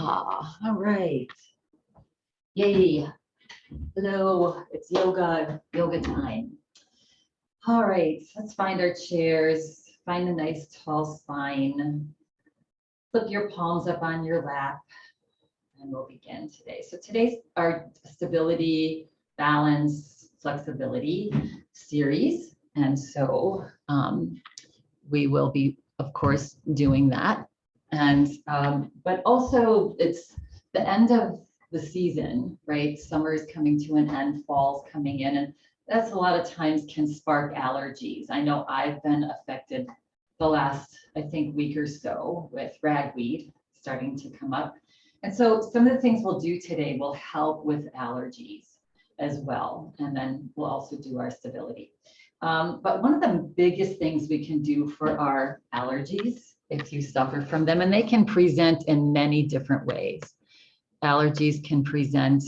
All right. Yay. Hello, it's yoga time. All right, let's find our chairs. Find a nice tall spine. Flip your palms up on your lap and we'll begin today. So today's our stability, balance, flexibility series. And so we will be, of course, doing that. And but also it's the end of the season, right? Summer is coming to an end, fall's coming in, and that's a lot of times can spark allergies. I know I've been affected the last, I think, week or so with ragweed starting to come up. And so some of the things we'll do today will help with allergies as well. And then we'll also do our stability. But one of the biggest things we can do for our allergies, if you suffer from them, and they can present in many different ways. Allergies can present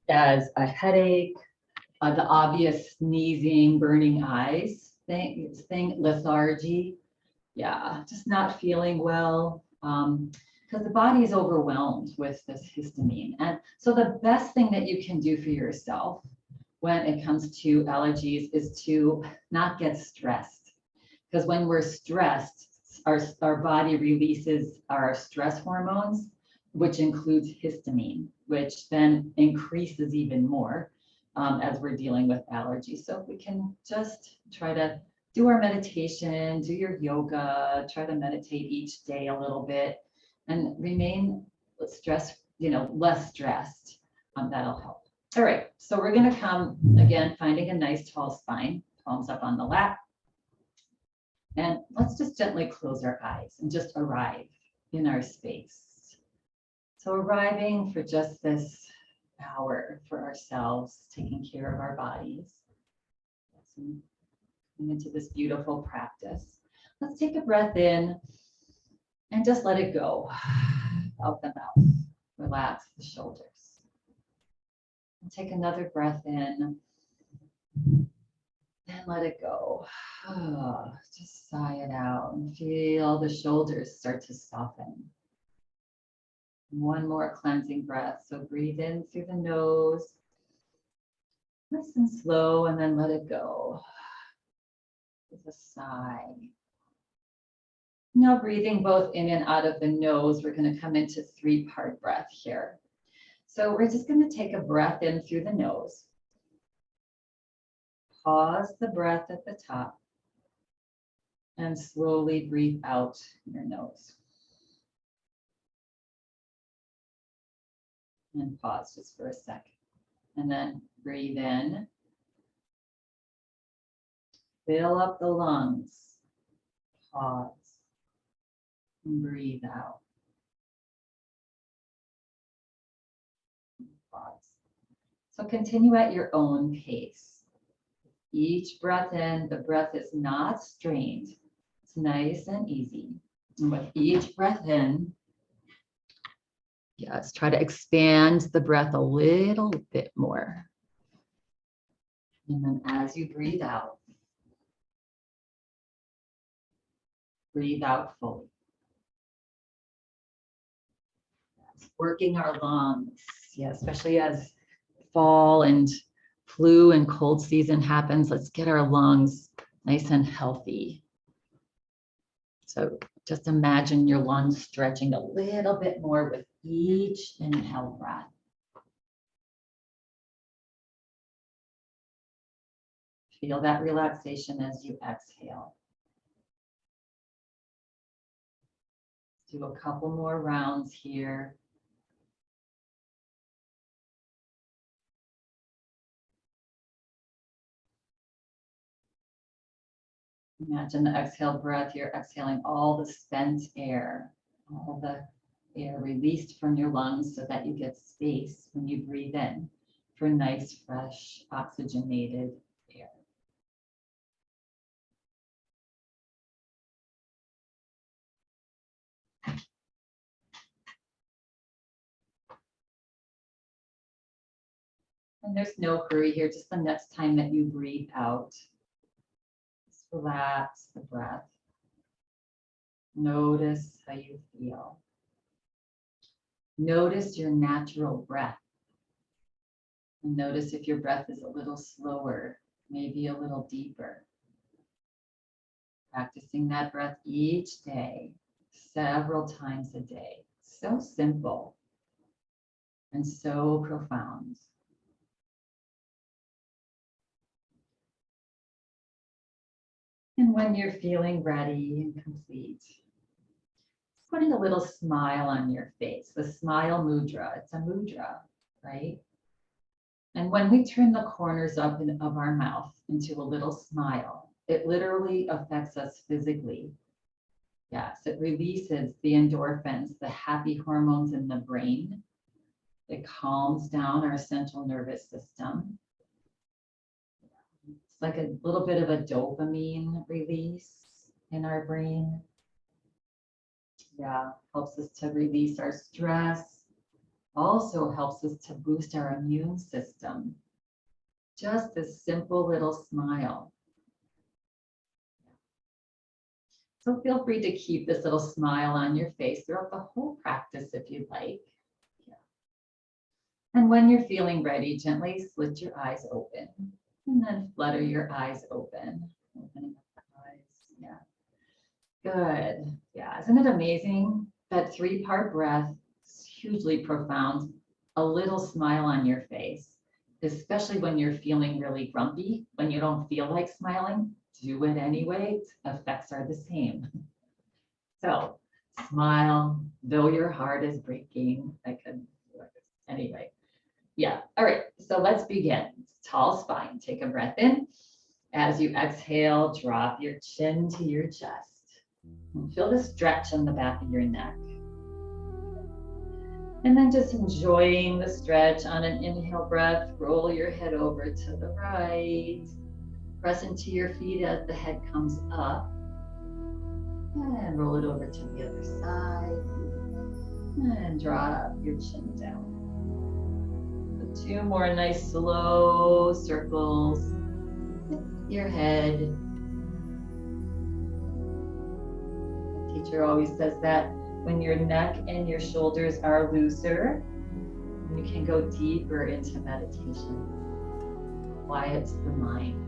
as a headache, the obvious sneezing, burning eyes thing, lethargy. Yeah, just not feeling well. Because the body is overwhelmed with this histamine. And so the best thing that you can do for yourself when it comes to allergies is to not get stressed. Because when we're stressed, our body releases our stress hormones, which includes histamine, which then increases even more as we're dealing with allergies. So if we can just try to do our meditation, do your yoga, try to meditate each day a little bit and remain less stressed, that'll help. All right, so we're gonna come again, finding a nice tall spine, palms up on the lap. And let's just gently close our eyes and just arrive in our space. So arriving for just this hour for ourselves, taking care of our bodies. Into this beautiful practice. Let's take a breath in and just let it go out the mouth. Relax the shoulders. And take another breath in and let it go. Just sigh it out and feel the shoulders start to soften. One more cleansing breath. So breathe in through the nose. Nice and slow, and then let it go. With a sigh. Now breathing both in and out of the nose, we're going to come into three-part breath here. So we're just going to take a breath in through the nose. Pause the breath at the top and slowly breathe out your nose. And pause just for a second. And then breathe in. Fill up the lungs. Pause. And breathe out. Pause. So continue at your own pace. Each breath in, the breath is not strained. It's nice and easy. And with each breath in, yes, try to expand the breath a little bit more. And then as you breathe out fully. Yes, working our lungs, yeah, especially as fall and flu and cold season happens, let's get our lungs nice and healthy. So just imagine your lungs stretching a little bit more with each inhale breath. Feel that relaxation as you exhale. Do a couple more rounds here. Imagine the exhale breath, you're exhaling all the spent air, all the air released from your lungs so that you get space when you breathe in for nice, fresh, oxygenated air. And there's no hurry here, just the next time that you breathe out, just relax the breath. Notice how you feel. Notice your natural breath. And notice if your breath is a little slower, maybe a little deeper. Practicing that breath each day, several times a day. So simple and so profound. And when you're feeling ready and complete, putting a little smile on your face, the smile mudra. It's a mudra, right? And when we turn the corners up of our mouth into a little smile, it literally affects us physically. Yes, it releases the endorphins, the happy hormones in the brain. It calms down our central nervous system. It's like a little bit of a dopamine release in our brain. Yeah, helps us to release our stress. Also helps us to boost our immune system. Just this simple little smile. So feel free to keep this little smile on your face throughout the whole practice if you'd like. Yeah. And when you're feeling ready, gently slit your eyes open and then flutter your eyes open. Opening up the eyes. Yeah. Good. Yeah. Isn't it amazing? That 3-part breath is hugely profound. A little smile on your face, especially when you're feeling really grumpy, when you don't feel like smiling, do it anyway. Effects are the same. So smile, though your heart is breaking. Anyway. Yeah. All right. So let's begin. Tall spine. Take a breath in. As you exhale, drop your chin to your chest. And feel the stretch on the back of your neck. And then just enjoying the stretch on an inhale breath, roll your head over to the right. Press into your feet as the head comes up. And roll it over to the other side. And drop your chin down. So 2 more nice slow circles. Your head. The teacher always says that when your neck and your shoulders are looser, you can go deeper into meditation. Quiets the mind.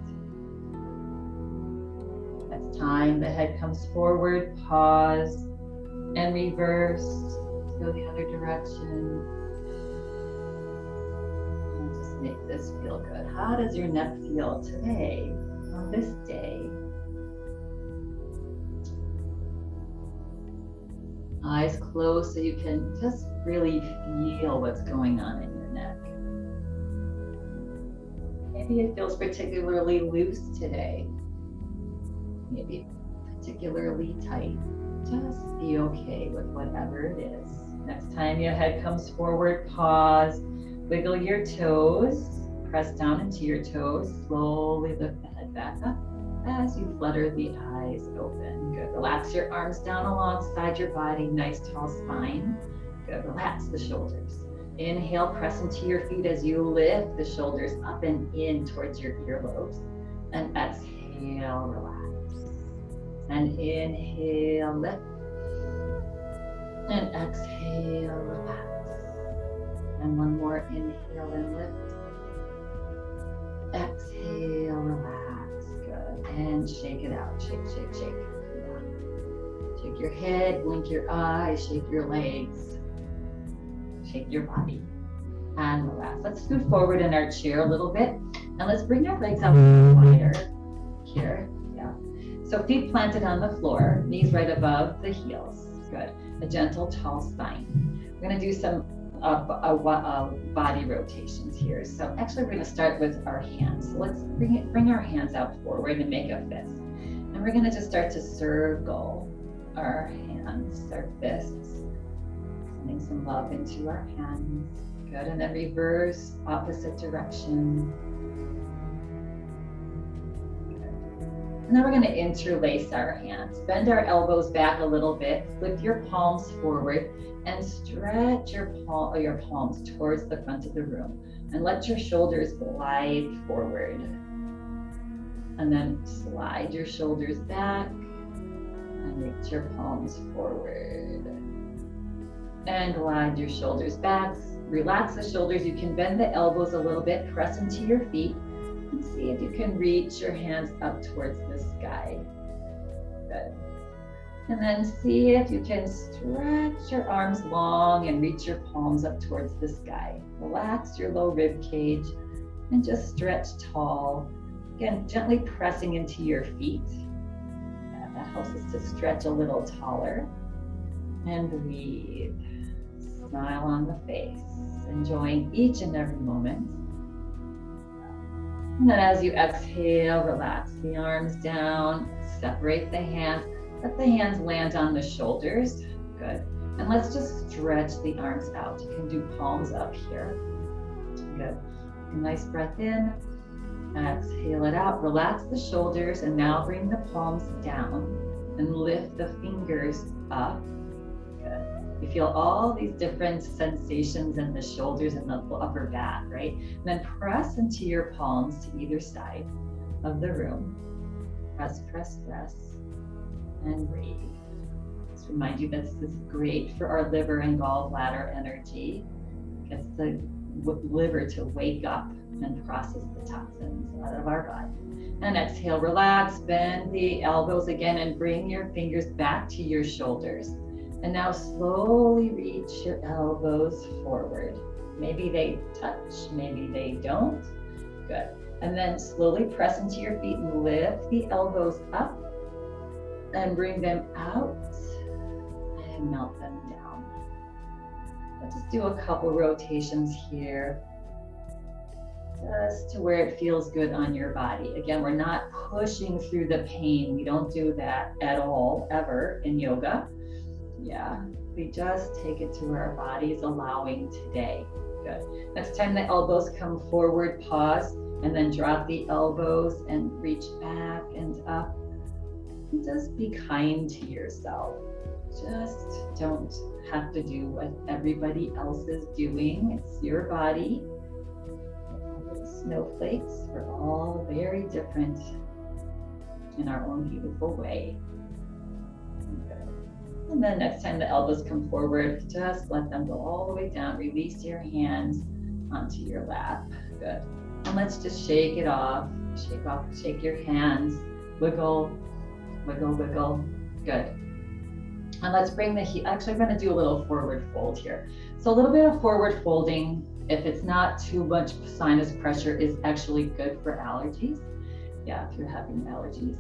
Next time the head comes forward, pause and reverse. Go the other direction. And just make this feel good. How does your neck feel today, on this day? Eyes closed so you can just really feel what's going on in your neck. Maybe it feels particularly loose today. Maybe particularly tight. Just be okay with whatever it is. Next time your head comes forward, pause, wiggle your toes, press down into your toes, slowly lift the head back up as you flutter the eyes open. Good. Relax your arms down alongside your body, nice tall spine. Good. Relax the shoulders. Inhale, press into your feet as you lift the shoulders up and in towards your earlobes. And exhale, relax. And inhale, lift. And exhale, relax. And one more inhale and lift. Exhale, relax. Good. And shake it out. Shake, shake, shake. Yeah. Shake your head, blink your eyes, shake your legs, shake your body. And relax. Let's scoot forward in our chair a little bit. And let's bring our legs out wider here. Yeah. So feet planted on the floor, knees right above the heels. Good. A gentle, tall spine. We're going to do some body rotations here. So actually we're going to start with our hands. So let's bring our hands out forward and make a fist. And we're going to just start to circle our hands, our fists, sending some love into our hands. Good. And then reverse, opposite direction. And then we're going to interlace our hands. Bend our elbows back a little bit. Flip your palms forward and stretch your palms towards the front of the room. And let your shoulders glide forward. And then slide your shoulders back and reach your palms forward. And glide your shoulders back. Relax the shoulders. You can bend the elbows a little bit, press into your feet, and see if you can reach your hands up towards the sky. Good. And then see if you can stretch your arms long and reach your palms up towards the sky. Relax your low rib cage and just stretch tall. Again, gently pressing into your feet. Yeah, that helps us to stretch a little taller. And breathe. Smile on the face, enjoying each and every moment. And then as you exhale, relax the arms down, separate the hands. Let the hands land on the shoulders. Good. And let's just stretch the arms out. You can do palms up here. Good. A nice breath in. Exhale it out. Relax the shoulders and now bring the palms down and lift the fingers up. Good. You feel all these different sensations in the shoulders and the upper back, right? And then press into your palms to either side of the room. Press, press, press. And breathe. Just remind you that this is great for our liver and gallbladder energy. Gets the liver to wake up and process the toxins out of our body. And exhale, relax, bend the elbows again and bring your fingers back to your shoulders. And now slowly reach your elbows forward. Maybe they touch, maybe they don't. Good. And then slowly press into your feet and lift the elbows up. And bring them out and melt them down. Let's just do a couple rotations here, just to where it feels good on your body. Again, we're not pushing through the pain. We don't do that at all, ever in yoga. Yeah, we just take it to where our body is allowing today. Good. Next time the elbows come forward, pause, and then drop the elbows and reach back and up. Just be kind to yourself. Just don't have to do what everybody else is doing. It's your body. Snowflakes, we're all very different in our own beautiful way. Good. And then next time the elbows come forward, just let them go all the way down. Release your hands onto your lap. Good. And let's just shake it off. Shake your hands. Wiggle. Wiggle, wiggle. Good. And let's bring the heel. Actually, I'm going to do a little forward fold here. So a little bit of forward folding, if it's not too much sinus pressure, is actually good for allergies. Yeah, if you're having allergies.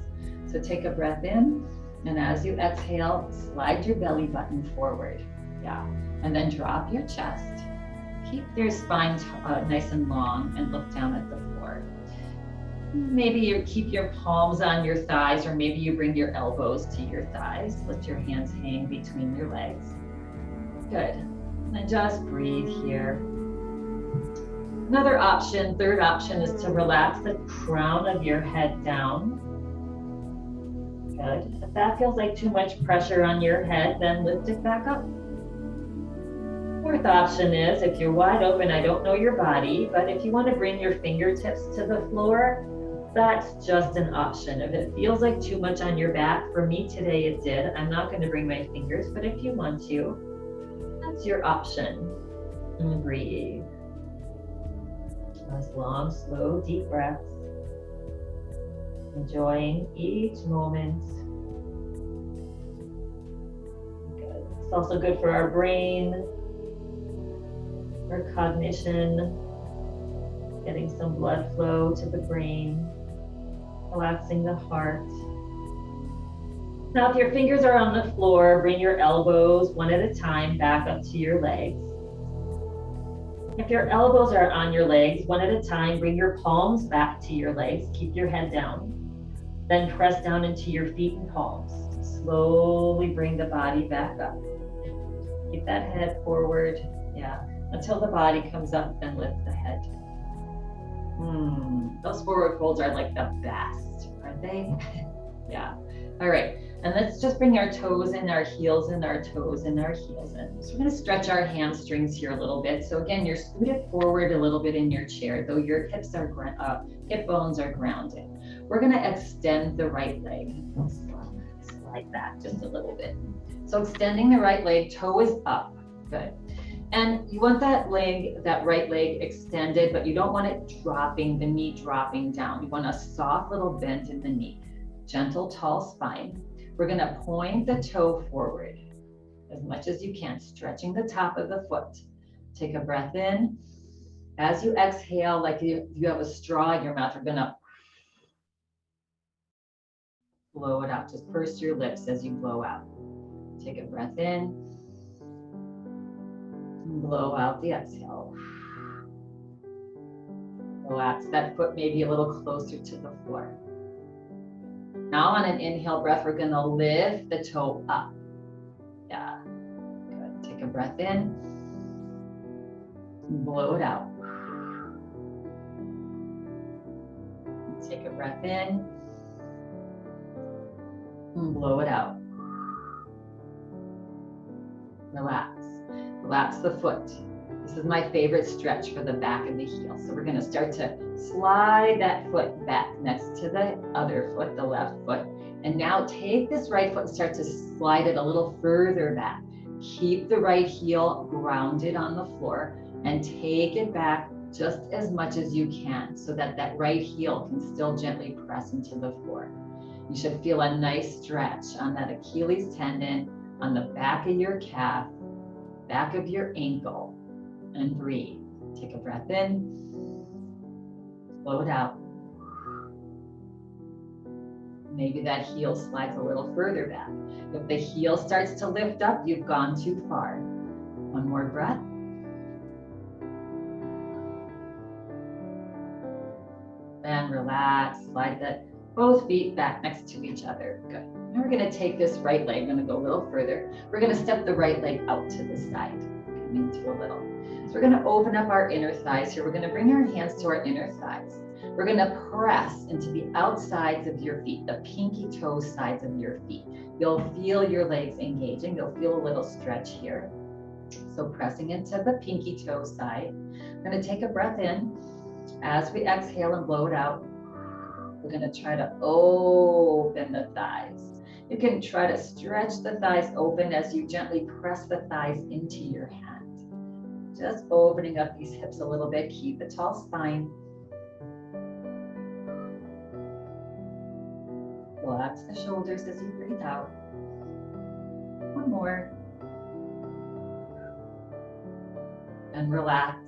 So take a breath in, and as you exhale, slide your belly button forward. Yeah. And then drop your chest. Keep your spine nice and long and look down at the floor. Maybe you keep your palms on your thighs, or maybe you bring your elbows to your thighs. Let your hands hang between your legs. Good. And just breathe here. Another option, third option, is to relax the crown of your head down. Good. If that feels like too much pressure on your head, then lift it back up. Fourth option is, if you're wide open, I don't know your body, but if you want to bring your fingertips to the floor, that's just an option. If it feels like too much on your back, for me today it did. I'm not going to bring my fingers, but if you want to, that's your option. And breathe. Nice long, slow, deep breaths. Enjoying each moment. Good. It's also good for our brain, for cognition, getting some blood flow to the brain. Relaxing the heart. Now, if your fingers are on the floor, bring your elbows one at a time back up to your legs. If your elbows are on your legs, one at a time, bring your palms back to your legs. Keep your head down. Then press down into your feet and palms. Slowly bring the body back up. Keep that head forward. Yeah, until the body comes up, then lift the head. Those forward folds are like the best, aren't they? Yeah. All right. And let's just bring our toes in, our heels in, our toes in, our heels in. So we're going to stretch our hamstrings here a little bit. So again, you're scooted forward a little bit in your chair, though your hip bones are grounded. We're going to extend the right leg. Slide back just a little bit. So extending the right leg, toe is up. Good. And you want that leg, that right leg extended, but you don't want it dropping, the knee dropping down. You want a soft little bend in the knee. Gentle, tall spine. We're gonna point the toe forward as much as you can, stretching the top of the foot. Take a breath in. As you exhale, like you have a straw in your mouth, you're gonna blow it out. Just purse your lips as you blow out. Take a breath in. Blow out the exhale. Relax that foot maybe a little closer to the floor. Now on an inhale breath, we're gonna lift the toe up. Yeah, good. Take a breath in. Blow it out. Take a breath in. And blow it out. Relax. Relax the foot. This is my favorite stretch for the back of the heel. So we're going to start to slide that foot back next to the other foot, the left foot. And now take this right foot and start to slide it a little further back. Keep the right heel grounded on the floor and take it back just as much as you can so that that right heel can still gently press into the floor. You should feel a nice stretch on that Achilles tendon, on the back of your calf, back of your ankle, and breathe. Take a breath in, blow it out. Maybe that heel slides a little further back. If the heel starts to lift up, you've gone too far. One more breath. And relax, slide both feet back next to each other. Good. Now we're gonna take this right leg, I'm gonna go a little further. We're gonna step the right leg out to the side, coming to a little. So we're gonna open up our inner thighs here. We're gonna bring our hands to our inner thighs. We're gonna press into the outsides of your feet, the pinky toe sides of your feet. You'll feel your legs engaging. You'll feel a little stretch here. So pressing into the pinky toe side. We're gonna take a breath in. As we exhale and blow it out, we're gonna try to open the thighs. You can try to stretch the thighs open as you gently press the thighs into your hand. Just opening up these hips a little bit. Keep a tall spine. Relax the shoulders as you breathe out. One more. And relax.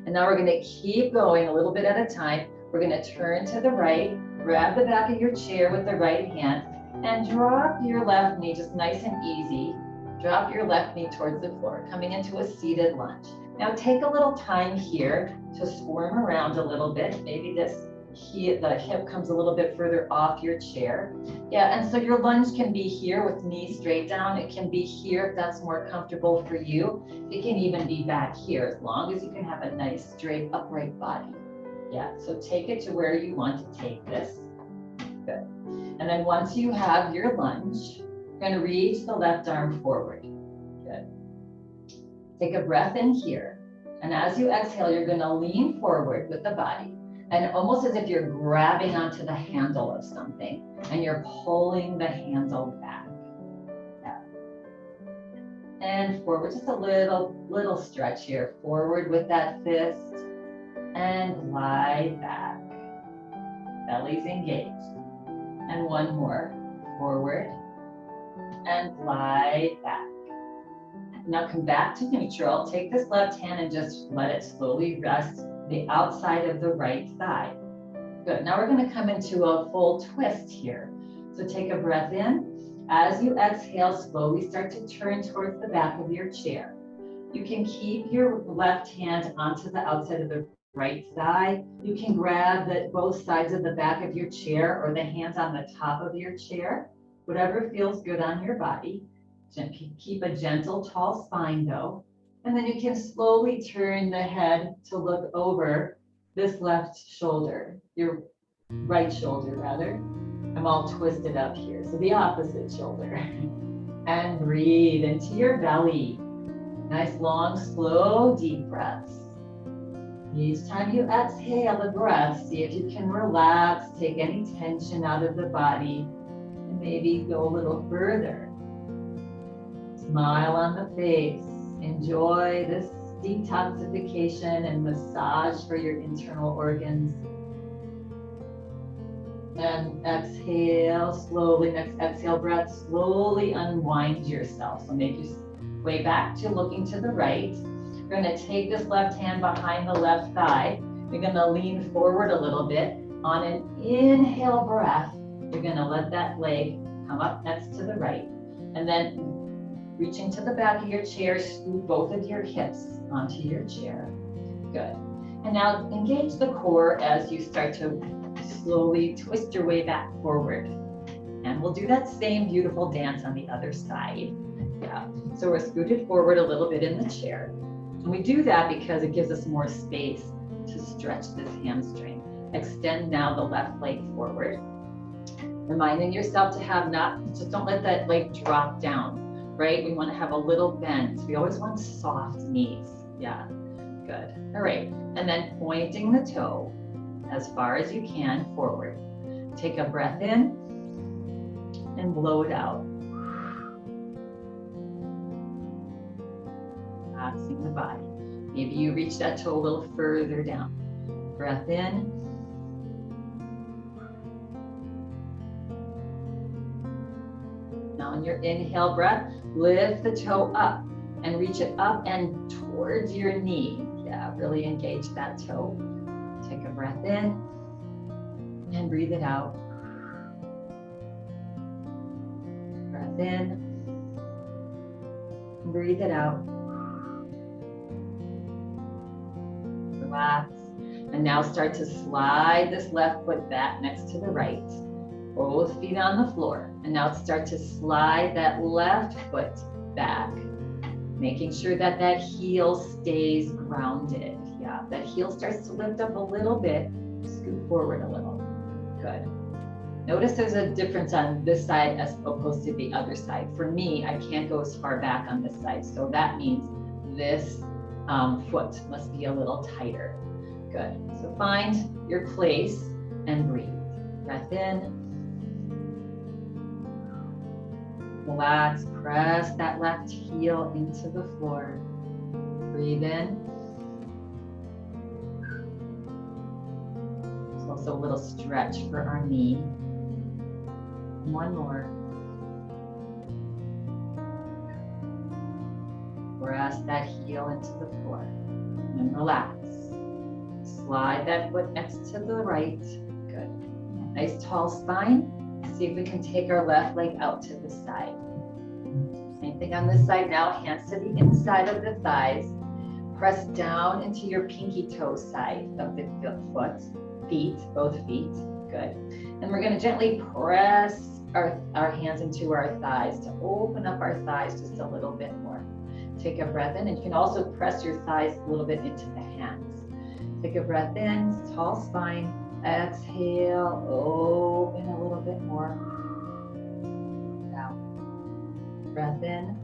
And now we're gonna keep going a little bit at a time. We're gonna turn to the right, grab the back of your chair with the right hand, and drop your left knee just nice and easy. Drop your left knee towards the floor, coming into a seated lunge. Now take a little time here to squirm around a little bit. Maybe the hip comes a little bit further off your chair. Yeah, and so your lunge can be here with knees straight down. It can be here if that's more comfortable for you. It can even be back here, as long as you can have a nice, straight, upright body. Yeah, so take it to where you want to take this. Good. And then once you have your lunge, you're gonna reach the left arm forward. Good. Take a breath in here. And as you exhale, you're gonna lean forward with the body. And almost as if you're grabbing onto the handle of something and you're pulling the handle back. Yeah. And forward, just a little stretch here. Forward with that fist and glide back. Belly's engaged. And one more. Forward and glide back. Now come back to neutral. Take this left hand and just let it slowly rest the outside of the right thigh. Good. Now we're going to come into a full twist here. So take a breath in. As you exhale, slowly start to turn towards the back of your chair. You can keep your left hand onto the outside of the right thigh. You can grab both sides of the back of your chair or the hands on the top of your chair, whatever feels good on your body. Keep a gentle, tall spine though. And then you can slowly turn the head to look over this left shoulder, your right shoulder rather. I'm all twisted up here, so the opposite shoulder. And breathe into your belly. Nice, long, slow, deep breaths. Each time you exhale the breath, see if you can relax, take any tension out of the body, and maybe go a little further. Smile on the face. Enjoy this detoxification and massage for your internal organs. And exhale slowly. Next exhale breath, slowly unwind yourself. So make your way back to looking to the right. You're going to take this left hand behind the left thigh. You're going to lean forward a little bit. On an inhale breath, you're going to let that leg come up next to the right. And then reaching to the back of your chair, scoot both of your hips onto your chair. Good. And now engage the core as you start to slowly twist your way back forward. And we'll do that same beautiful dance on the other side. Yeah. So we're scooted forward a little bit in the chair. And we do that because it gives us more space to stretch this hamstring. Extend now the left leg forward. Reminding yourself to have just don't let that leg drop down, right? We want to have a little bend. We always want soft knees. Yeah, good. All right. And then pointing the toe as far as you can forward. Take a breath in and blow it out. Relaxing the body. Maybe you reach that toe a little further down. Breath in. Now on your inhale breath, lift the toe up and reach it up and towards your knee. Yeah, really engage that toe. Take a breath in and breathe it out. Breath in, breathe it out. Relax. And now start to slide this left foot back next to the right. Both feet on the floor. And now start to slide that left foot back, making sure that that heel stays grounded. Yeah, that heel starts to lift up a little bit, scoot forward a little. Good. Notice there's a difference on this side as opposed to the other side. For me, I can't go as far back on this side. So that means this foot must be a little tighter. Good. So find your place and breathe. Breath in. Relax, press that left heel into the floor. Breathe in. There's also a little stretch for our knee. One more. Press that heel into the floor and relax. Slide that foot next to the right. Good. Nice tall spine. See if we can take our left leg out to the side. Same thing on this side now, hands to the inside of the thighs. Press down into your pinky toe side of the foot, both feet, good. And we're gonna gently press our hands into our thighs to open up our thighs just a little bit more. Take a breath in, and you can also press your thighs a little bit into the hands. Take a breath in, tall spine. Exhale, open a little bit more. Out. Breath in.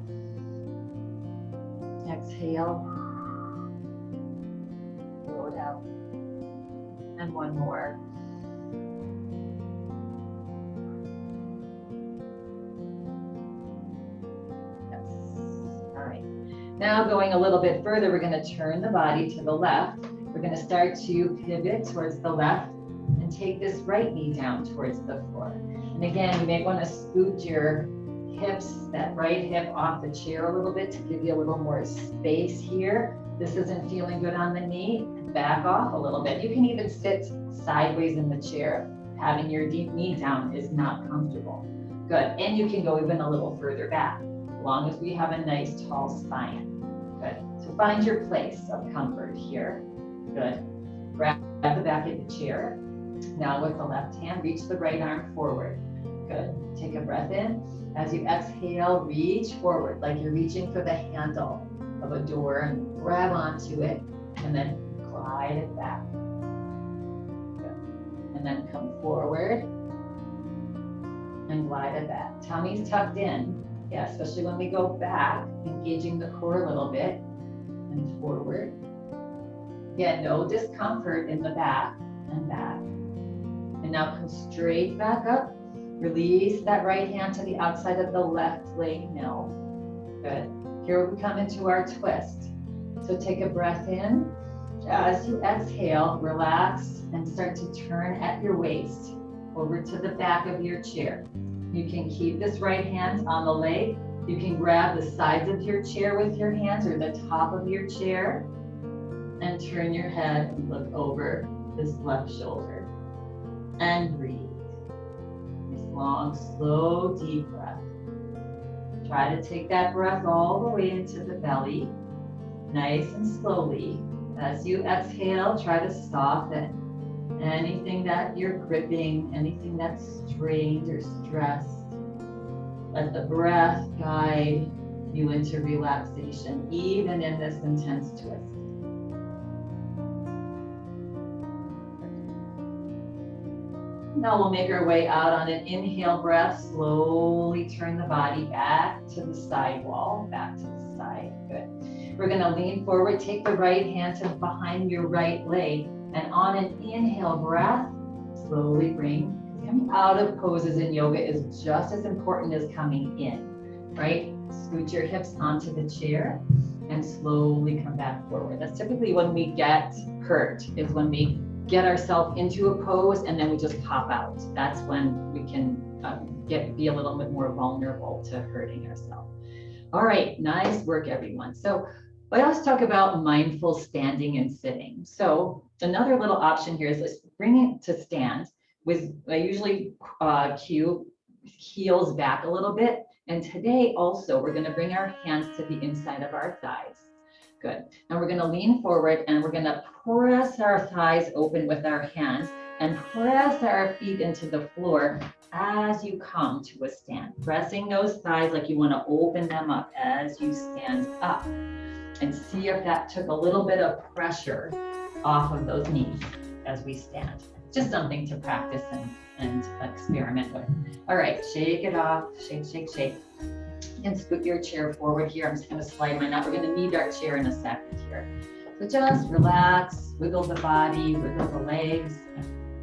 Exhale. Blow it out. And one more. Yes. All right. Now going a little bit further, we're going to turn the body to the left. We're going to start to pivot towards the left and take this right knee down towards the floor. And again, you may want to scoot your hips, that right hip off the chair a little bit to give you a little more space here. This isn't feeling good on the knee. Back off a little bit. You can even sit sideways in the chair. Having your deep knee down is not comfortable. Good. And you can go even a little further back, as long as we have a nice tall spine. Good. So find your place of comfort here. Good. Grab the back of the chair. Now with the left hand, reach the right arm forward. Good. Take a breath in. As you exhale, reach forward like you're reaching for the handle of a door and grab onto it and then glide it back. Good. And then come forward and glide it back. Tummy's tucked in. Yeah, especially when we go back, engaging the core a little bit and forward. Again, no discomfort in the back and back. And now come straight back up. Release that right hand to the outside of the left leg now. Good. Here we come into our twist. So take a breath in. As you exhale, relax and start to turn at your waist over to the back of your chair. You can keep this right hand on the leg. You can grab the sides of your chair with your hands or the top of your chair and turn your head and look over this left shoulder and breathe. Nice long, slow, deep breath. Try to take that breath all the way into the belly, nice and slowly. As you exhale, try to soften anything that you're gripping, anything that's strained or stressed. Let the breath guide you into relaxation, even in this intense twist. Now we'll make our way out on an inhale breath. Slowly turn the body back to the side wall, back to the side. Good. We're going to lean forward, take the right hand to behind your right leg, and on an inhale breath, slowly bring. Coming out of poses in yoga is just as important as coming in, right? Scoot your hips onto the chair and slowly come back forward. That's typically when we get hurt, is when we get ourselves into a pose and then we just pop out. That's when we can be a little bit more vulnerable to hurting ourselves. All right, nice work, everyone. So I always talk about mindful standing and sitting. So another little option here is let's bring it to stand. I usually cue heels back a little bit. And today also, we're going to bring our hands to the inside of our thighs. Good. And we're going to lean forward and we're going to press our thighs open with our hands and press our feet into the floor as you come to a stand. Pressing those thighs like you want to open them up as you stand up. And see if that took a little bit of pressure off of those knees as we stand. Just something to practice and experiment with. All right, shake it off, shake, shake, shake. And scoot your chair forward here. I'm just gonna slide mine out. We're gonna need our chair in a second here. So just relax, wiggle the body, wiggle the legs.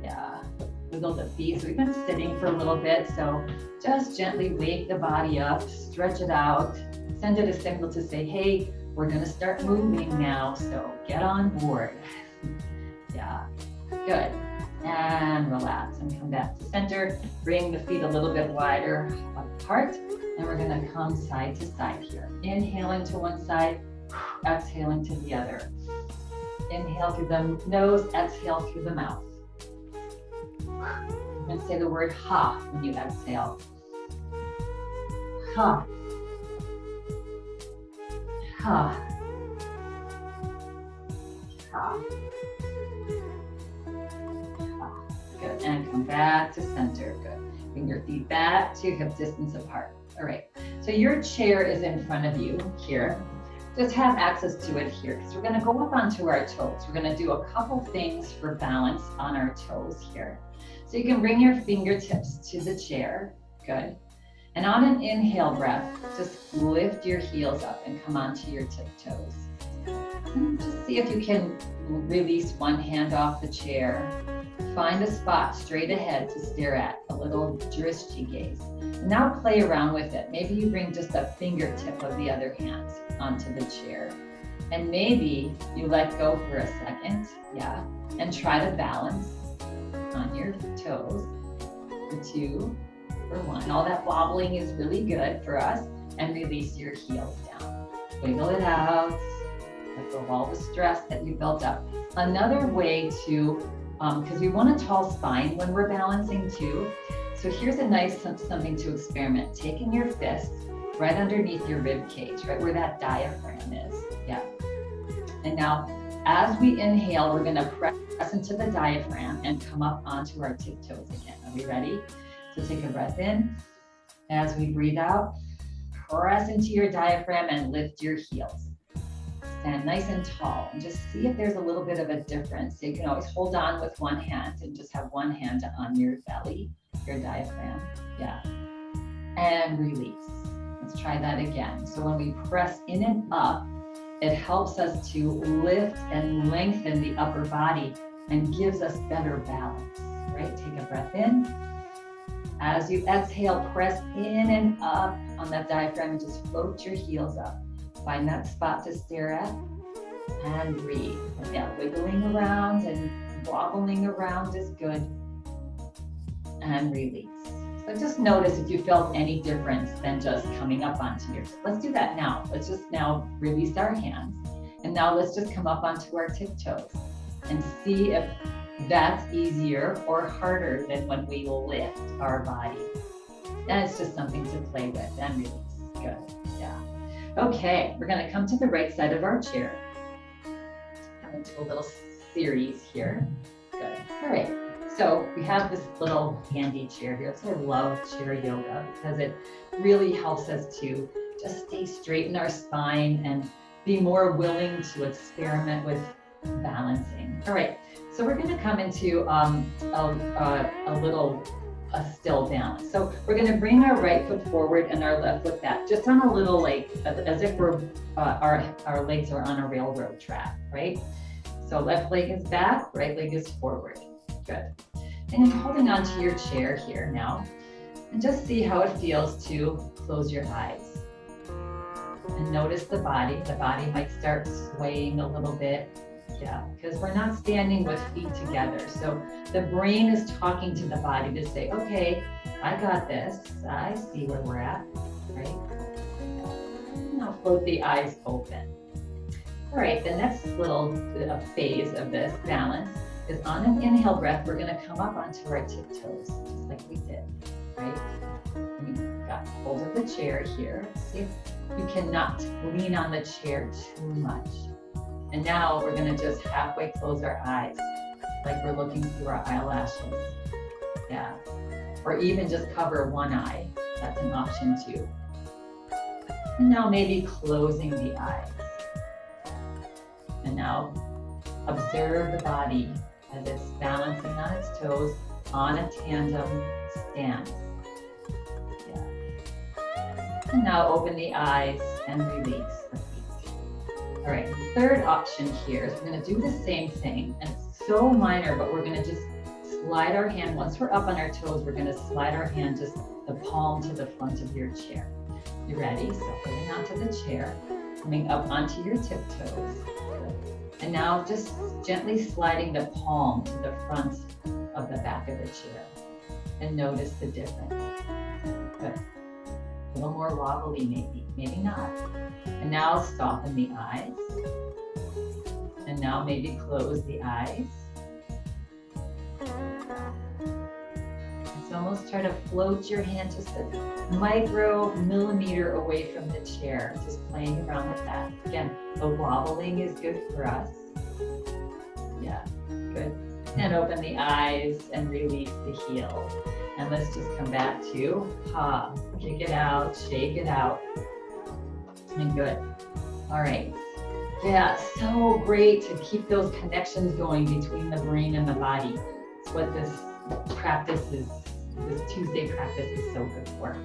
Yeah, wiggle the feet. So we've been sitting for a little bit. So just gently wake the body up, stretch it out, send it a signal to say, hey, we're gonna start moving now. So get on board. Yeah, good. And relax and come back to center. Bring the feet a little bit wider apart. And we're gonna come side to side here. Inhaling to one side, exhaling to the other. Inhale through the nose, exhale through the mouth. And say the word ha when you exhale. Ha. Ha. Ha. Good, and come back to center. Good. Bring your feet back to hip distance apart. All right, so your chair is in front of you here. Just have access to it here because we're gonna go up onto our toes. We're gonna do a couple things for balance on our toes here. So you can bring your fingertips to the chair. Good. And on an inhale breath, just lift your heels up and come onto your tiptoes. And just see if you can release one hand off the chair. Find a spot straight ahead to stare at, a little drishti gaze. Now play around with it. Maybe you bring just a fingertip of the other hand onto the chair. And maybe you let go for a second, yeah, and try to balance on your toes for 2, for 1. All that wobbling is really good for us. And release your heels down. Wiggle it out. Let go of all the stress that you built up. Another way to because we want a tall spine when we're balancing too. So here's a nice something to experiment. Taking your fist right underneath your rib cage, right where that diaphragm is. Yeah. And now, as we inhale, we're gonna press into the diaphragm and come up onto our tiptoes again. Are we ready? So take a breath in. As we breathe out, press into your diaphragm and lift your heels. Stand nice and tall and just see if there's a little bit of a difference. So you can always hold on with one hand and just have one hand on your belly, your diaphragm. Yeah. And release. Let's try that again. So when we press in and up, it helps us to lift and lengthen the upper body and gives us better balance, right? Take a breath in. As you exhale, press in and up on that diaphragm and just float your heels up. Find that spot to stare at and breathe. And yeah, wiggling around and wobbling around is good. And release. So just notice if you felt any difference than just coming up onto your, let's do that now. Let's just now release our hands. And now let's just come up onto our tiptoes and see if that's easier or harder than when we lift our body. And it's just something to play with and release. Good, yeah. Okay, we're gonna come to the right side of our chair. Come into a little series here. Good, all right. So we have this little handy chair here. So I love chair yoga because it really helps us to just stay straight in our spine and be more willing to experiment with balancing. All right, so we're going to come into a still balance. So we're going to bring our right foot forward and our left foot back, just on a little like as if we're our legs are on a railroad track, right? So left leg is back, right leg is forward. Good. And then holding onto your chair here now, and just see how it feels to close your eyes. And notice the body. The body might start swaying a little bit. Yeah, because we're not standing with feet together. So the brain is talking to the body to say, okay, I got this. I see where we're at, right? Now float the eyes open. All right, the next little phase of this balance is on an inhale breath, we're gonna come up onto our tiptoes, just like we did, right? We got hold of the chair here. See if you cannot lean on the chair too much. And now we're gonna just halfway close our eyes, like we're looking through our eyelashes. Yeah, or even just cover one eye. That's an option too. And now maybe closing the eyes. And now observe the body as it's balancing on its toes on a tandem stance. Yeah. And now open the eyes and release the feet. All right, the third option here is we're gonna do the same thing, and it's so minor, but we're gonna just slide our hand, once we're up on our toes, we're gonna slide our hand just the palm to the front of your chair. You ready? So holding onto the chair, coming up onto your tiptoes. And now just gently sliding the palm to the front of the back of the chair. And notice the difference. Good. A little more wobbly maybe, maybe not. And now soften the eyes. And now maybe close the eyes. So almost try to float your hand just a micro millimeter away from the chair, just playing around with that. Again, the wobbling is good for us. Yeah, good. And open the eyes and release the heel. And let's just come back to pause. Kick it out, shake it out. And good. All right. Yeah, so great to keep those connections going between the brain and the body. It's what this practice is. This Tuesday practice is so good for.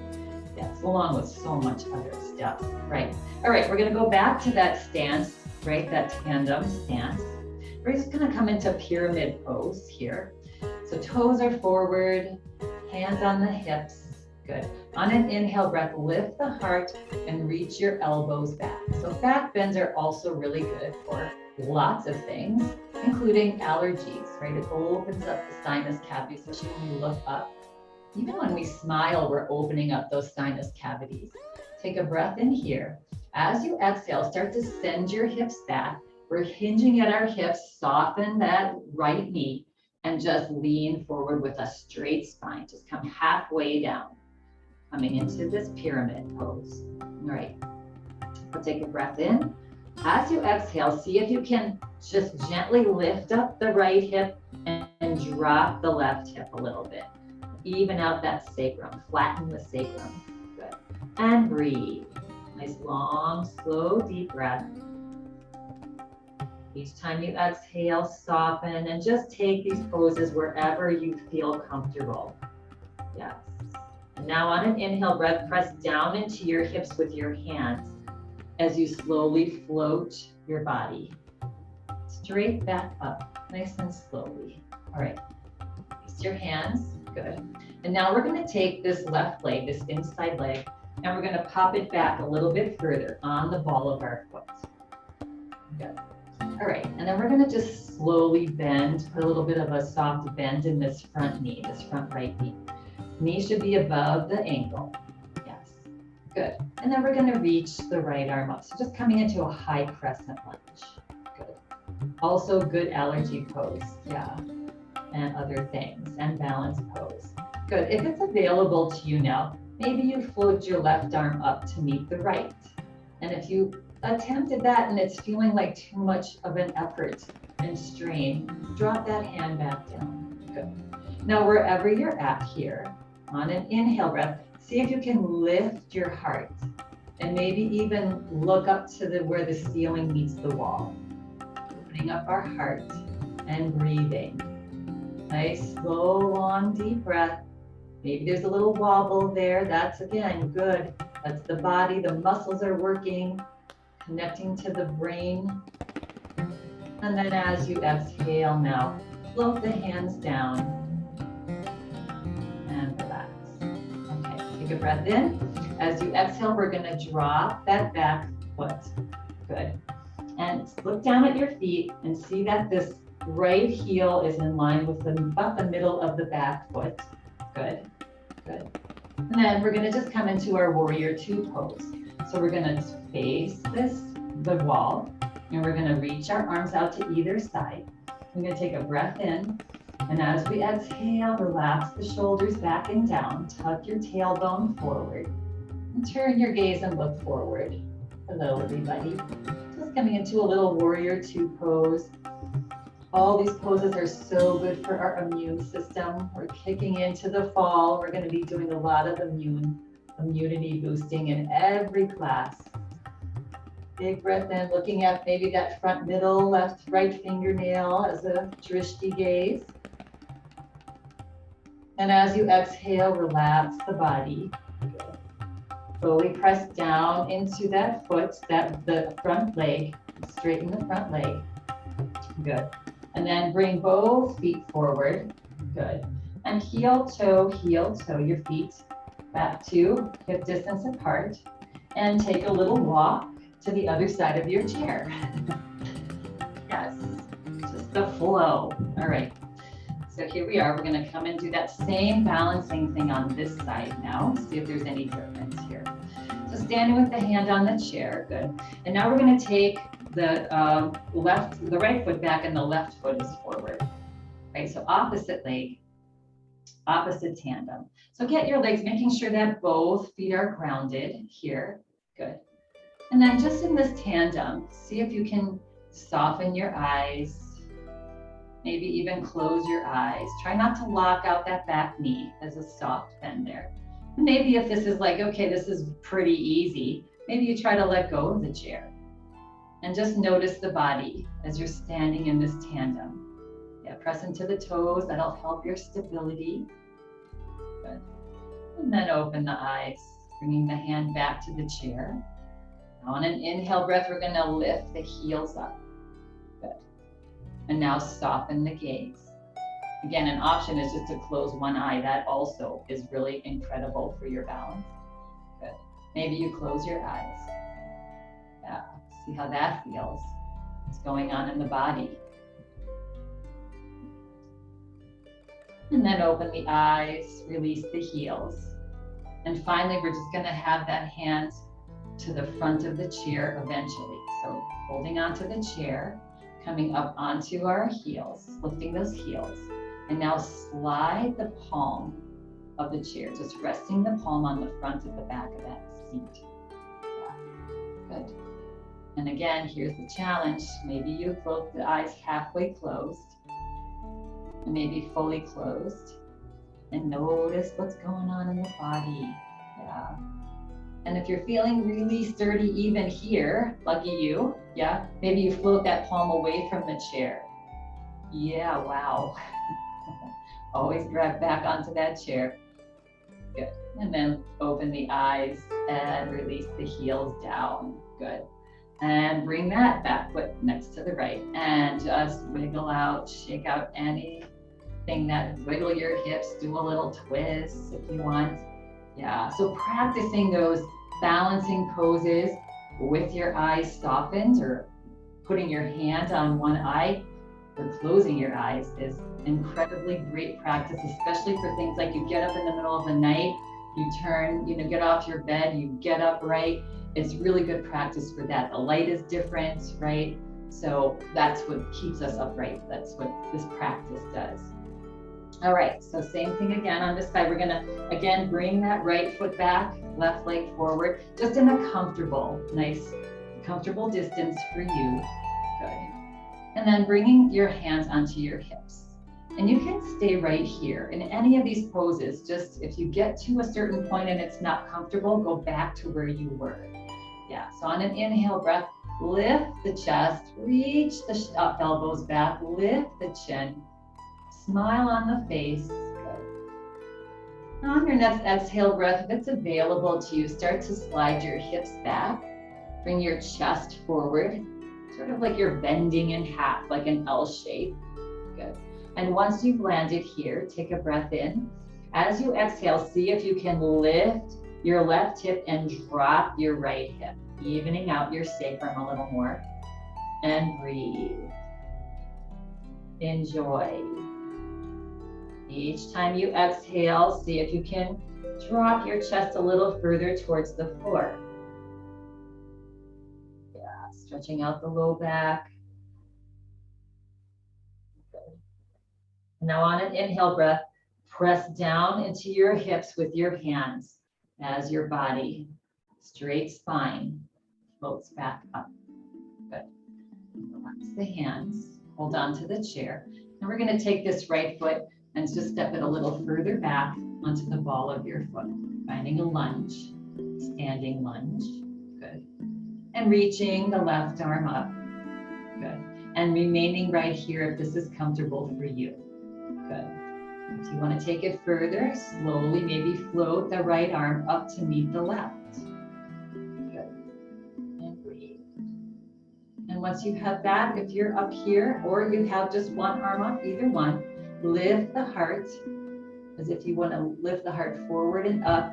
Yes, along with so much other stuff. Right. All right, we're gonna go back to that stance, right? That tandem stance. We're just gonna come into pyramid pose here. So toes are forward, hands on the hips. Good. On an inhale breath, lift the heart and reach your elbows back. So back bends are also really good for lots of things, including allergies, right? It opens up the sinus cavity, especially when we look up. Even when we smile, we're opening up those sinus cavities. Take a breath in here. As you exhale, start to send your hips back. We're hinging at our hips, soften that right knee, and just lean forward with a straight spine. Just come halfway down, coming into this pyramid pose. All right, we'll take a breath in. As you exhale, see if you can just gently lift up the right hip and drop the left hip a little bit. Even out that sacrum, flatten the sacrum. Good. And breathe. Nice long, slow, deep breath. Each time you exhale, soften and just take these poses wherever you feel comfortable. Yes. And now on an inhale breath, press down into your hips with your hands as you slowly float your body straight back up, nice and slowly. All right. Release your hands. Good. And now we're going to take this left leg, this inside leg, And we're going to pop it back a little bit further on the ball of our foot. Good. All right, and then we're going to just slowly bend, put a little bit of a soft bend in this front knee, this front right knee. Knee should be above the ankle. Yes, good. And then we're going to reach the right arm up. So just coming into a high crescent lunge. Good. Also good allergy pose, yeah, and other things, and balance pose. Good. If it's available to you now, maybe you float your left arm up to meet the right. And if you attempted that and it's feeling like too much of an effort and strain, drop that hand back down. Good. Now, wherever you're at here, on an inhale breath, see if you can lift your heart and maybe even look up to where the ceiling meets the wall. Opening up our heart and breathing. Nice, slow, long, deep breath. Maybe there's a little wobble there. That's, again, good. That's the body. The muscles are working, connecting to the brain. And then as you exhale now, float the hands down and relax. Okay, take a breath in. As you exhale, we're going to drop that back foot. Good. And look down at your feet and see that this right heel is in line with about the middle of the back foot. Good. Good. And then we're going to just come into our warrior two pose. So we're going to face the wall, and we're going to reach our arms out to either side. We're going to take a breath in, and as we exhale, relax the shoulders back and down. Tuck your tailbone forward, and turn your gaze and look forward. Hello, everybody. Just coming into a little warrior two pose. All these poses are so good for our immune system. We're kicking into the fall. We're going to be doing a lot of immunity boosting in every class. Big breath in, looking at maybe that front middle, left, right fingernail as a drishti gaze. And as you exhale, relax the body. Good. Slowly press down into that foot, the front leg, straighten the front leg. Good. And then bring both feet forward. Good. And heel toe, your feet back to hip distance apart. And take a little walk to the other side of your chair. Yes, just the flow. All right. So here we are. We're going to come and do that same balancing thing on this side now. See if there's any difference here. So standing with the hand on the chair. Good. And now we're going to take the right foot back and the left foot is forward. Right, so opposite leg, opposite tandem. So get your legs, making sure that both feet are grounded here. Good. And then just in this tandem, see if you can soften your eyes, maybe even close your eyes. Try not to lock out that back knee as a soft bend there. Maybe if this is like, okay, this is pretty easy, maybe you try to let go of the chair. And just notice the body as you're standing in this tandem. Yeah, press into the toes. That'll help your stability. Good. And then open the eyes, bringing the hand back to the chair. On an inhale breath, we're going to lift the heels up. Good. And now soften the gaze. Again, an option is just to close one eye. That also is really incredible for your balance. Good. Maybe you close your eyes. Yeah. See how that feels. What's going on in the body. And then open the eyes, release the heels. And finally, we're just going to have that hand to the front of the chair eventually. So holding onto the chair, coming up onto our heels, lifting those heels. And now slide the palm of the chair, just resting the palm on the front of the back of that seat. Yeah. Good. And again, here's the challenge. Maybe you float the eyes halfway closed, and maybe fully closed. And notice what's going on in the body. Yeah. And if you're feeling really sturdy even here, lucky you, yeah, maybe you float that palm away from the chair. Yeah, wow. Always grab back onto that chair. Good. And then open the eyes and release the heels down. Good. And bring that back foot next to the right and just wiggle out, shake out anything that wiggle your hips, do a little twist if you want. Yeah, so practicing those balancing poses with your eyes softened, or putting your hand on one eye or closing your eyes, is incredibly great practice, especially for things like you get up in the middle of the night, you turn, get off your bed, you get upright. It's really good practice for that. The light is different, right? So that's what keeps us upright. That's what this practice does. All right, so same thing again on this side. We're gonna, again, bring that right foot back, left leg forward, just in a comfortable, nice, comfortable distance for you. Good. And then bringing your hands onto your hips. And you can stay right here in any of these poses. Just if you get to a certain point and it's not comfortable, go back to where you were. Yeah, so on an inhale breath, lift the chest, reach the elbows back, lift the chin, smile on the face. Good. On your next exhale breath, if it's available to you, start to slide your hips back, bring your chest forward, sort of like you're bending in half, like an L shape. Good. And once you've landed here, take a breath in. As you exhale, see if you can lift your left hip and drop your right hip, evening out your sacrum a little more. And breathe. Enjoy. Each time you exhale, see if you can drop your chest a little further towards the floor. Yeah, stretching out the low back. Good. Now on an inhale breath, press down into your hips with your hands as your body, straight spine, floats back up. Good. Relax the hands, hold on to the chair. And we're going to take this right foot and just step it a little further back onto the ball of your foot, finding a lunge, standing lunge. Good. And reaching the left arm up. Good. And remaining right here if this is comfortable for you. Good. If you want to take it further, slowly maybe float the right arm up to meet the left. Good. And breathe. And once you have that, if you're up here or you have just one arm up, either one, lift the heart as if you want to lift the heart forward and up.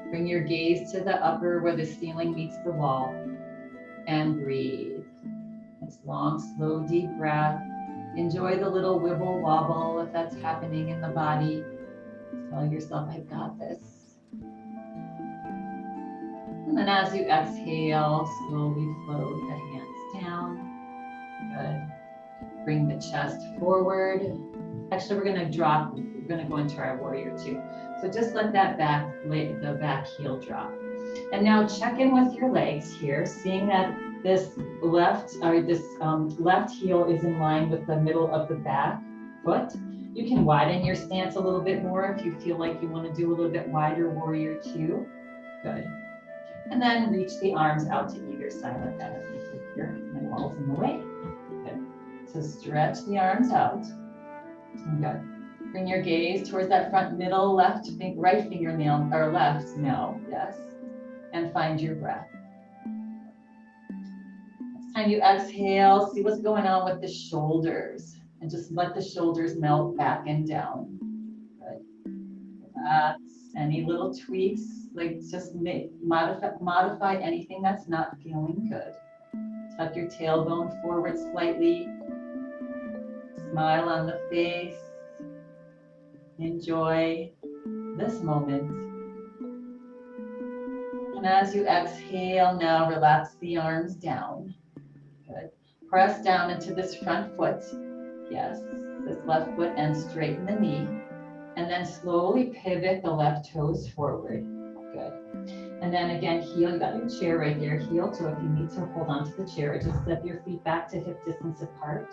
Bring your gaze to the upper where the ceiling meets the wall, and breathe. Nice long, slow, deep breath. Enjoy the little wibble wobble if that's happening in the body. Tell yourself, I've got this. And then as you exhale, slowly float the hands down. Good. Bring the chest forward. Actually, we're going to go into our warrior two. So just let that the back heel drop. And now check in with your legs here, seeing that this left heel is in line with the middle of the back foot. You can widen your stance a little bit more if you feel like you want to do a little bit wider warrior two. Good. And then reach the arms out to either side like that. Here, my wall's in the way. Good. So stretch the arms out. Good. Bring your gaze towards that front middle right fingernail, or left, no, yes. And find your breath. Next time you exhale, see what's going on with the shoulders. And just let the shoulders melt back and down. Good. Relax. Any little tweaks, like just modify anything that's not feeling good. Tuck your tailbone forward slightly. Smile on the face. Enjoy this moment. And as you exhale, now relax the arms down. Good. Press down into this front foot. Yes, this left foot, and straighten the knee. And then slowly pivot the left toes forward. Good. And then again, heel, you got your chair right there. Heel, so if you need to hold on to the chair, just step your feet back to hip distance apart.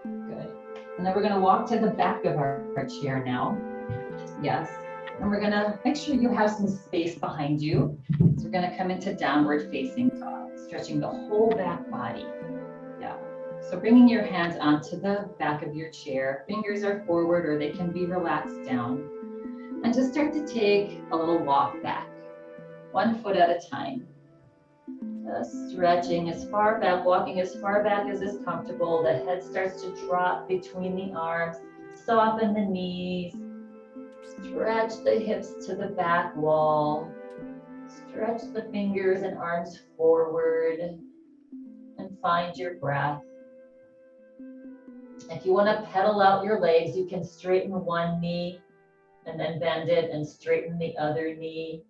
Good. And then we're going to walk to the back of our chair now. Yes. And we're going to make sure you have some space behind you. So we're going to come into downward facing dog, stretching the whole back body. Yeah. So bringing your hands onto the back of your chair. Fingers are forward or they can be relaxed down. And just start to take a little walk back, 1 foot at a time. Just stretching as far back, walking as far back as is comfortable. The head starts to drop between the arms. Soften the knees. Stretch the hips to the back wall. Stretch the fingers and arms forward and find your breath. If you want to pedal out your legs, you can straighten one knee and then bend it and straighten the other knee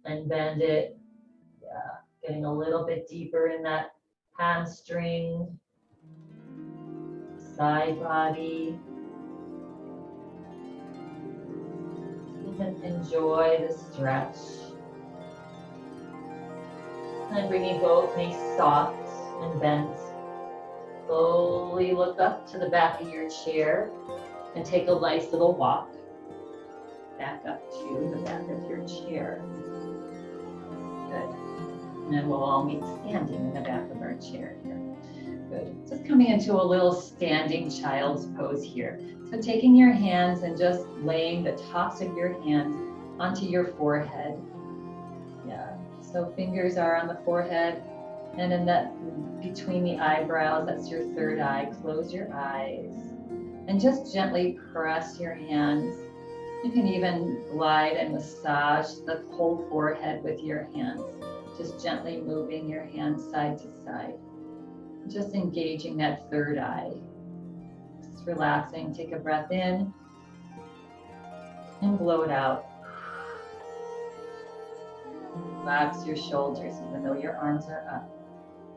and bend it. Yeah, getting a little bit deeper in that hamstring, side body. Even enjoy the stretch. And bringing both knees soft and bent. Slowly look up to the back of your chair and take a nice little walk back up to the back of your chair. Good. And then we'll all meet standing in the back of our chair here. Good. Just coming into a little standing child's pose here. So taking your hands and just laying the tops of your hands onto your forehead. Yeah. So fingers are on the forehead, and in that between the eyebrows, that's your third eye. Close your eyes and just gently press your hands. You can even glide and massage the whole forehead with your hands. Just gently moving your hands side to side. Just engaging that third eye. Just relaxing. Take a breath in and blow it out. Relax your shoulders even though your arms are up.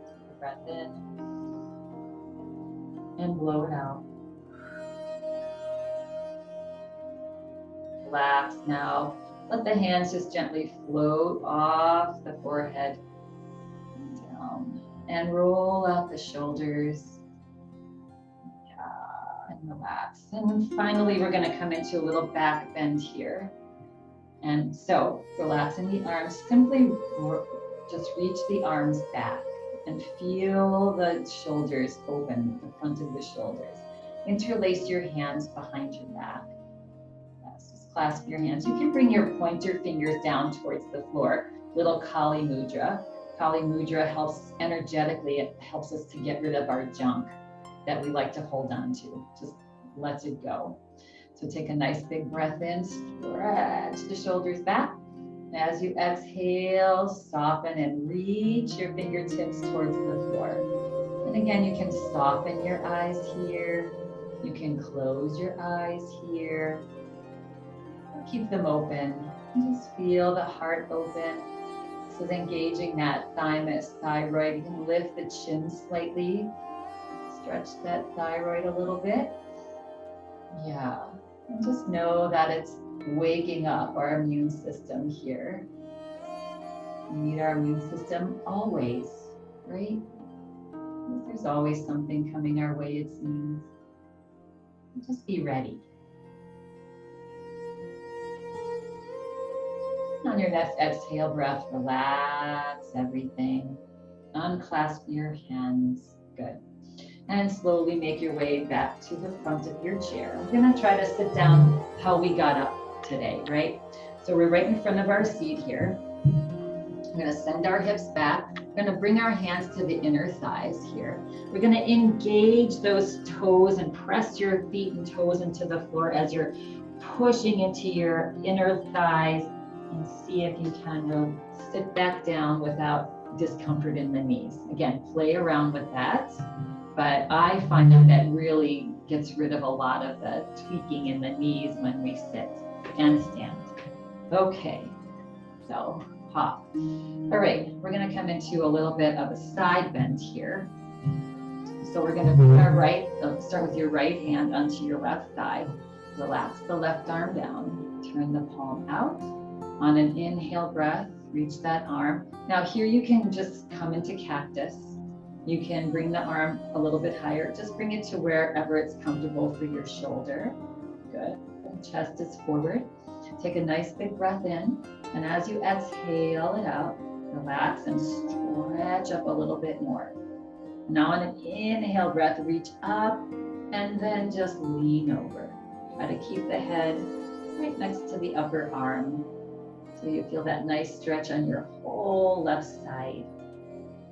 Take a breath in and blow it out. Relax now. Let the hands just gently float off the forehead, down, and roll out the shoulders. Yeah, and relax. And finally, we're going to come into a little back bend here. And so, relaxing the arms, simply just reach the arms back and feel the shoulders open, the front of the shoulders. Interlace your hands behind your back. Clasp your hands. You can bring your pointer fingers down towards the floor. Little Kali Mudra. Kali Mudra helps energetically. It helps us to get rid of our junk that we like to hold on to. Just lets it go. So take a nice big breath in. Stretch the shoulders back. As you exhale, soften and reach your fingertips towards the floor. And again, you can soften your eyes here. You can close your eyes here. Keep them open. Just feel the heart open. This is engaging that thymus, thyroid. You can lift the chin slightly. Stretch that thyroid a little bit. Yeah. And just know that it's waking up our immune system here. We need our immune system always, right? There's always something coming our way, it seems. Just be ready. On your next exhale breath, relax everything. Unclasp your hands. Good. And slowly make your way back to the front of your chair. We're going to try to sit down how we got up today, right? So we're right in front of our seat here. We're going to send our hips back. We're going to bring our hands to the inner thighs here. We're going to engage those toes and press your feet and toes into the floor as you're pushing into your inner thighs. And see if you can really sit back down without discomfort in the knees. Again, play around with that. But I find that really gets rid of a lot of the tweaking in the knees when we sit and stand. Okay, so hop. All right, we're going to come into a little bit of a side bend here. So we're going to bring our start with your right hand onto your left thigh. Relax the left arm down. Turn the palm out. On an inhale breath, reach that arm. Now here you can just come into cactus. You can bring the arm a little bit higher. Just bring it to wherever it's comfortable for your shoulder. Good. Chest is forward. Take a nice big breath in. And as you exhale it out, relax and stretch up a little bit more. Now on an inhale breath, reach up and then just lean over. Try to keep the head right next to the upper arm. So you feel that nice stretch on your whole left side.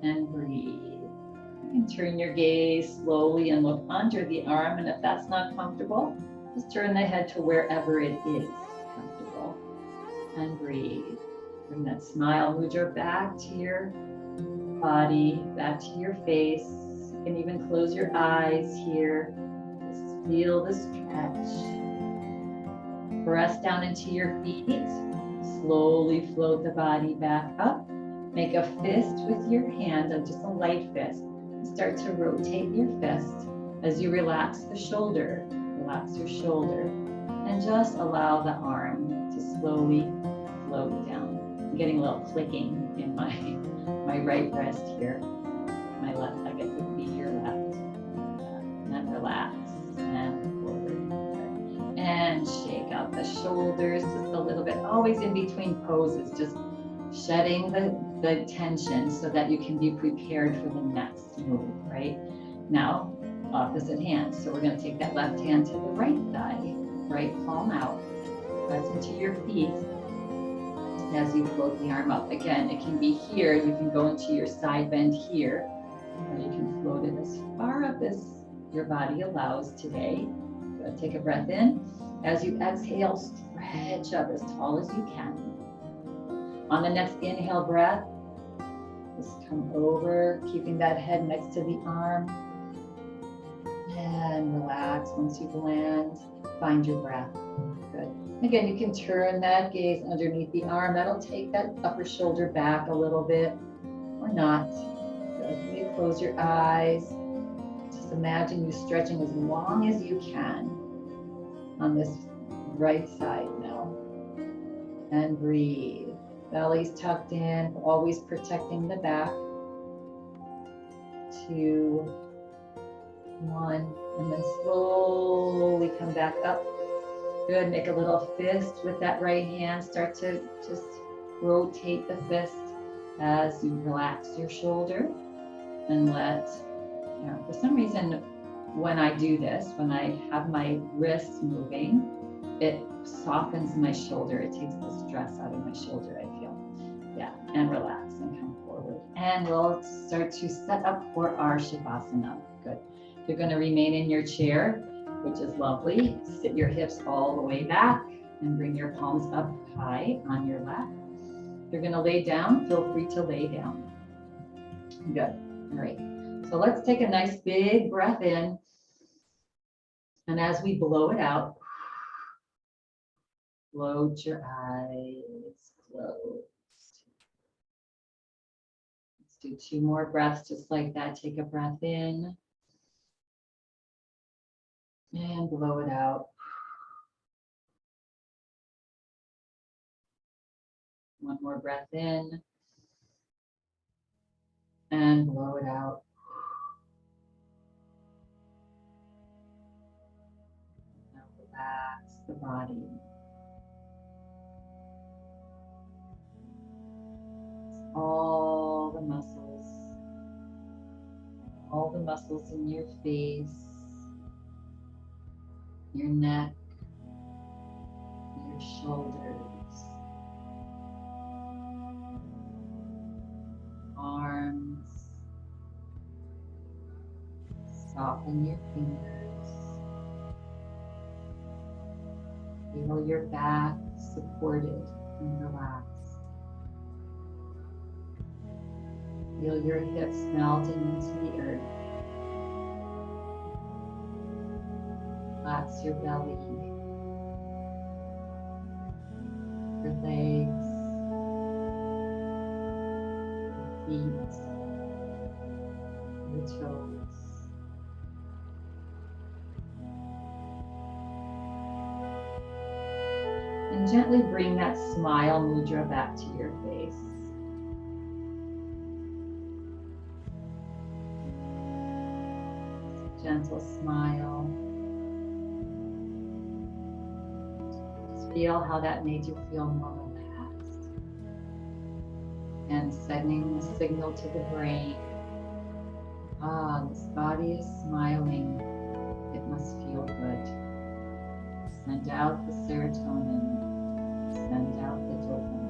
And breathe. You can turn your gaze slowly and look under the arm. And if that's not comfortable, just turn the head to wherever it is. and breathe. Bring that smile mudra back to your body, back to your face. You can even close your eyes here. Just feel the stretch. Press down into your feet. Slowly float the body back up. Make a fist with your hand, just a light fist. Start to rotate your fist as you relax the shoulder. Relax your shoulder. And just allow the arm to slowly float down. I'm getting a little clicking in my right wrist here. My left, I guess, would be your left. And then relax and forward. And shake out the shoulders just a little bit. Always in between poses, just shedding the tension so that you can be prepared for the next move, right? Now, opposite hand. So we're going to take that left hand to the right thigh, right palm out. Press into your feet as you float the arm up. Again, it can be here. You can go into your side bend here, or you can float it as far up as your body allows today. Good. Take a breath in. As you exhale, stretch up as tall as you can. On the next inhale breath, just come over, keeping that head next to the arm. And relax. Once you land, find your breath. Good. Again, you can turn that gaze underneath the arm. That'll take that upper shoulder back a little bit, or not. Good. You close your eyes. Just imagine you stretching as long as you can on this right side now. And breathe. Belly's tucked in, always protecting the back. 2, 1, and then slowly come back up. Good, make a little fist with that right hand. Start to just rotate the fist as you relax your shoulder and let, for some reason, when I do this, when I have my wrists moving, it softens my shoulder. It takes the stress out of my shoulder, I feel. Yeah, and relax and come forward. And we'll start to set up for our Shavasana. Good. You're going to remain in your chair, which is lovely. Sit your hips all the way back and bring your palms up high on your lap. You're going to lay down. Feel free to lay down. Good. All right. So let's take a nice big breath in. And as we blow it out, float your eyes closed. Let's do 2 more breaths just like that. Take a breath in. And blow it out. 1 more breath in. And blow it out. Now relax the body. All the muscles in your face, your neck, your shoulders, arms. Soften your fingers. Feel your back supported and relaxed. Feel your hips melting into the earth. Relax your belly, your legs, your feet, your toes. And gently bring that smile mudra back to your face. Gentle smile. Just feel how that made you feel more relaxed. And sending the signal to the brain. This body is smiling. It must feel good. Send out the serotonin. Send out the dopamine.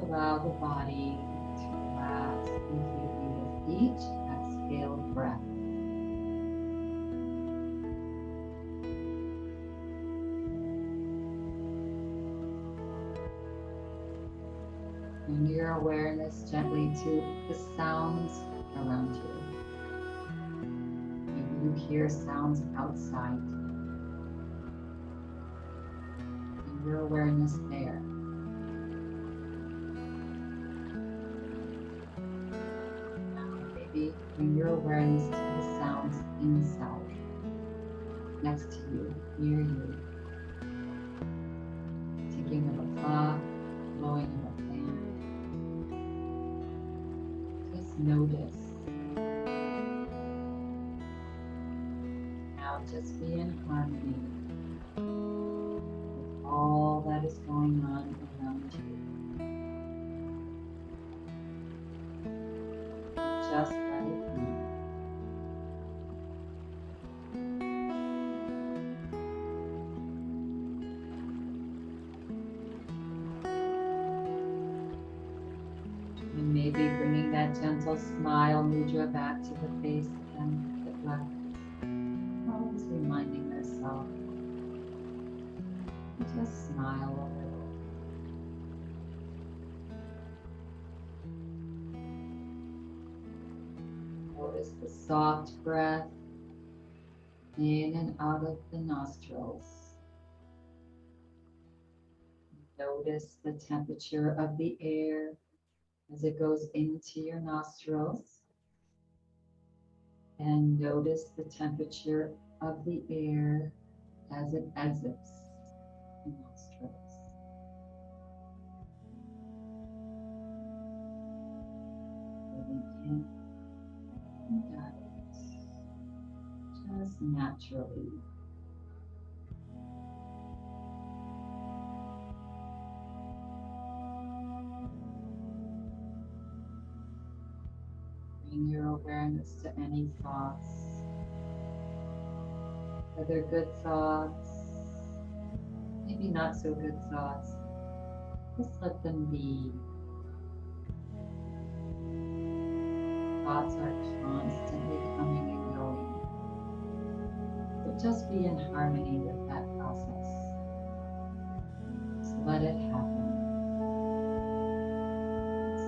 Allow the body to relax completely with each exhale breath. Bring your awareness gently to the sounds around you. Maybe you hear sounds outside. Bring your awareness there. Maybe bring your awareness to the sounds inside, next to you, near you. Ticking of a clock, blowing of a fan. Just notice. Now just be in harmony with all that is going on around you. Just let it be. And maybe bringing that gentle smile mudra back to the face and the breath. Always reminding yourself to just smile a little. Notice the soft breath in and out of the nostrils. Notice the temperature of the air as it goes into your nostrils. And notice the temperature of the air as it exits the nostrils. Breathing in and out, just naturally. Bring your awareness to any thoughts, whether good thoughts, maybe not so good thoughts. Just let them be. Thoughts are constantly coming and going. So just be in harmony with that process. Just let it happen.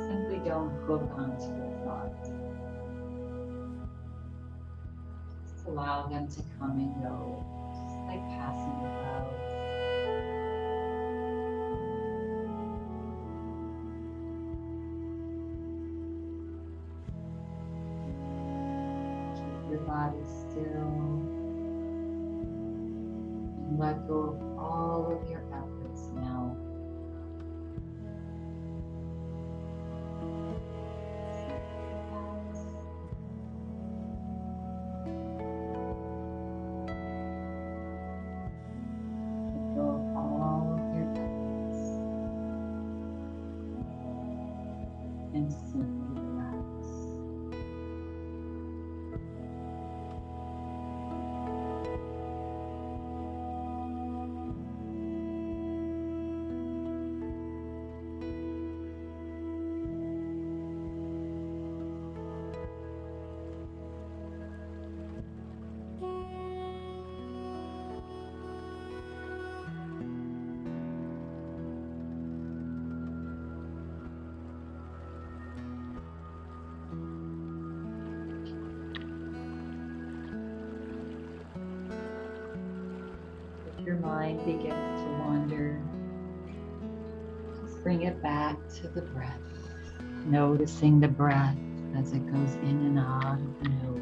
Simply don't hook onto your thoughts. Just allow them to come and go, just like passing clouds. Keep your body still and let go of all of your efforts now. And simply relax. If your mind begins to wander, just bring it back to the breath. Noticing the breath as it goes in and out of the nose.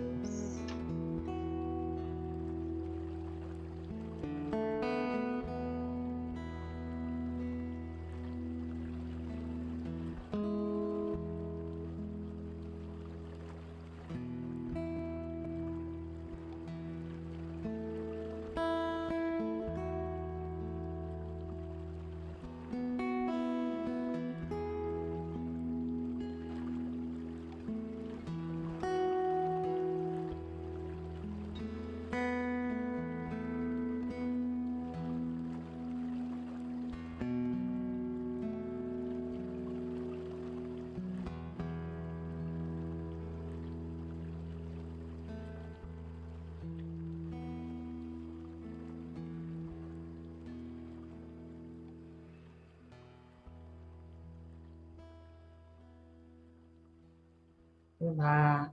Relax.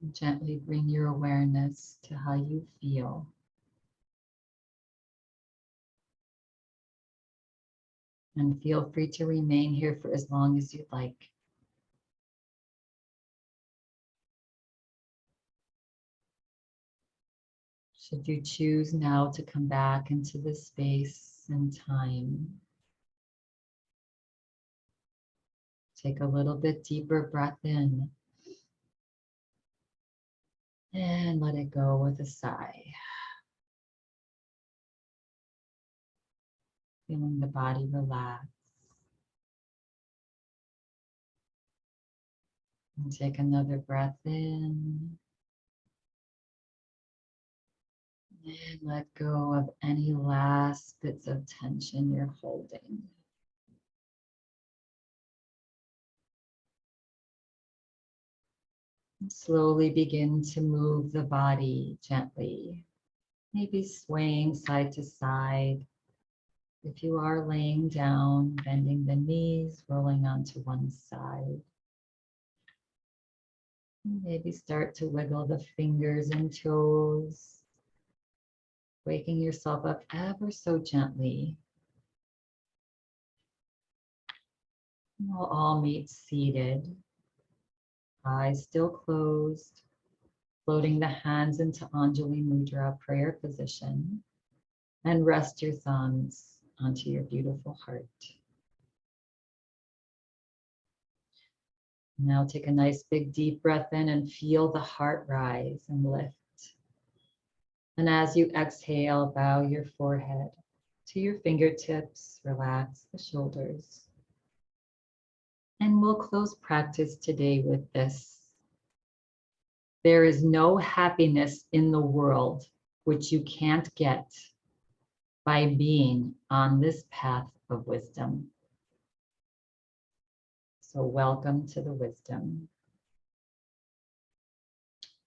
And gently bring your awareness to how you feel. And feel free to remain here for as long as you'd like. Should you choose now to come back into this space and time, take a little bit deeper breath in and let it go with a sigh. Feeling the body relax. And take another breath in. And let go of any last bits of tension you're holding. And slowly begin to move the body gently, maybe swaying side to side. If you are laying down, bending the knees, rolling onto one side. Maybe start to wiggle the fingers and toes, waking yourself up ever so gently. We'll all meet seated, eyes still closed, floating the hands into Anjali Mudra prayer position, and rest your thumbs onto your beautiful heart. Now take a nice big deep breath in and feel the heart rise and lift. And as you exhale, bow your forehead to your fingertips, relax the shoulders. And we'll close practice today with this. There is no happiness in the world which you can't get by being on this path of wisdom. So welcome to the wisdom.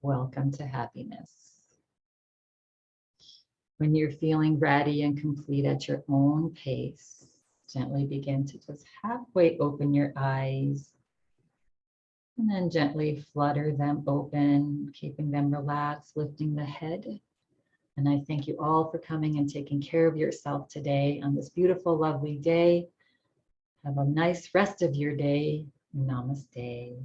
Welcome to happiness. When you're feeling ready and complete at your own pace, gently begin to just halfway open your eyes and then gently flutter them open, keeping them relaxed, lifting the head. And I thank you all for coming and taking care of yourself today on this beautiful, lovely day. Have a nice rest of your day. Namaste.